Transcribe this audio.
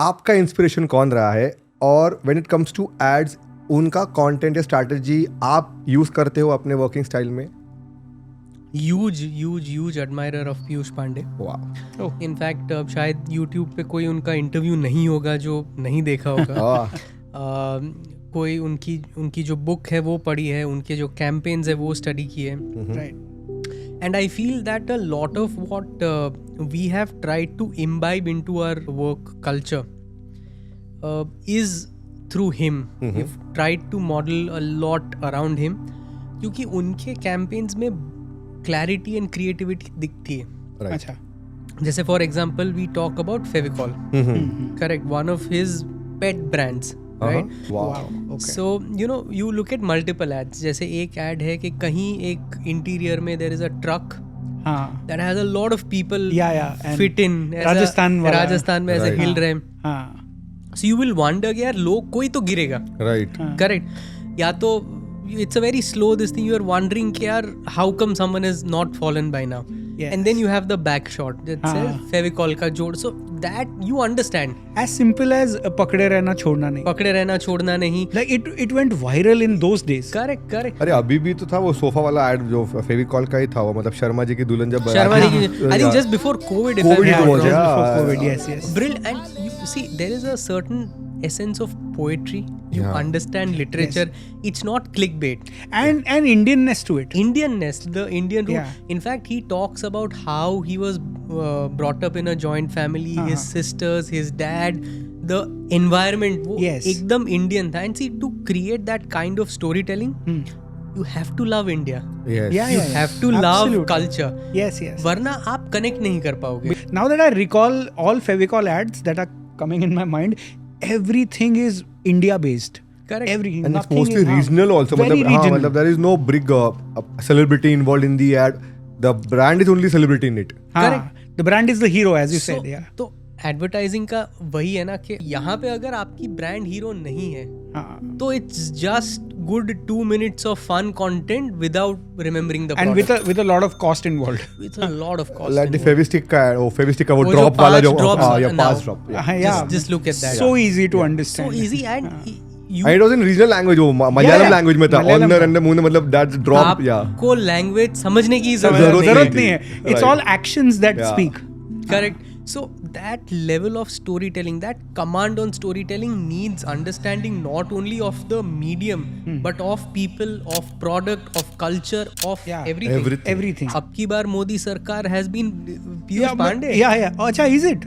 आपका इंस्पिरेशन कौन रहा है, और when it comes to ads उनका कंटेंट या स्ट्रैटेजी आप यूज करते हो अपने वर्किंग स्टाइल में? Huge admirer of Piyush Pandey. वाह. इनफैक्ट शायद यूट्यूब पे कोई उनका इंटरव्यू नहीं होगा जो नहीं देखा होगा. कोई उनकी जो बुक है वो पढ़ी है, उनके जो कैंपेन्स है वो स्टडी किए. Right. And I feel that a lot of what we have tried to imbibe into our work culture is through him. We've tried to model a lot around him, क्योंकि उनके campaigns में clarity and creativity दिखती है. Right. अच्छा. जैसे for example we talk about Fevicol. Correct, one of his pet brands. Right? Wow. Okay. So you look at multiple ads. जैसे एक ad है कि कहीं एक interior में there is a truck हाँ. that has a lot of people Yeah. And fit in as Rajasthan वाला. राजस्थान में as a Right. hill ramp. हाँ. So you will wonder कि यार लोग कोई तो गिरेगा. Right. Correct. या तो it's a very slow this thing. You are wondering कि यार how come someone has not fallen by now. Yes. And then you have the back shot that says Fevicol का जोड़. So that you understand. As simple as पकड़े रहना छोड़ना नहीं. पकड़े रहना छोड़ना नहीं. Like it went viral in those days. Correct. अरे अभी भी तो था वो सोफा वाला एड जो फेविकॉल का ही था, वो मतलब शर्मा जी की दुल्हन जब शर्मा जी की, I think just before COVID. if I'm COVID not was, wrong. yeah. Before COVID, yes. Brilliant. And you see, there is a certain essence of poetry. You Yeah. understand literature. It's not clickbait. And Indianness to it. Indianness, the Indian root. Yeah. In fact, he talks about how he was brought up in a joint family, his sisters, his dad, the environment. वो Yes. एकदम Indian था. And see, to create that kind of storytelling, you have to love India. Yes. Yeah. You have to love Absolutely. culture. Yes. वरना आप connect नहीं कर पाओगे. Now that I recall all Fevicol ads that are coming in my mind, everything is India based. Correct. Everything. And it's Nothing mostly is, regional also. Very मतलब, हाँ, regional. मतलब there is no big celebrity involved in the ad. The brand is only celebrity in it. हाँ, the brand is the hero as you So, said. Yeah. तो advertising का वही है ना कि यहाँ पे अगर आपकी ब्रांड हीरो नहीं है हाँ. तो it's just good 2 minutes of fun content without remembering the And product. with a lot of cost involved. with a lot of cost Like the involved. Fevistick का ad, वो Fevistick का वो वो जो drop वाला जो 5 drops या now. 5 drop. Yeah. Yeah. just look at that. So easy to So understand. easy and you And it was in regional language, वो मलयालम yeah. language में था. Malayalam Honor था. and the मुंह में मतलब that drop. Yeah. आपको language समझने की जरूरत जरूरत नहीं नहीं थी. है. It's Right. all actions that Yeah. speak. Correct. So that level of storytelling, that command on storytelling needs understanding not only of the medium but of people, of product, of culture, of Yeah. everything. Everything. अब की बार मोदी सरकार has been Yeah, Piyush Pandey. Yeah. अच्छा, is it?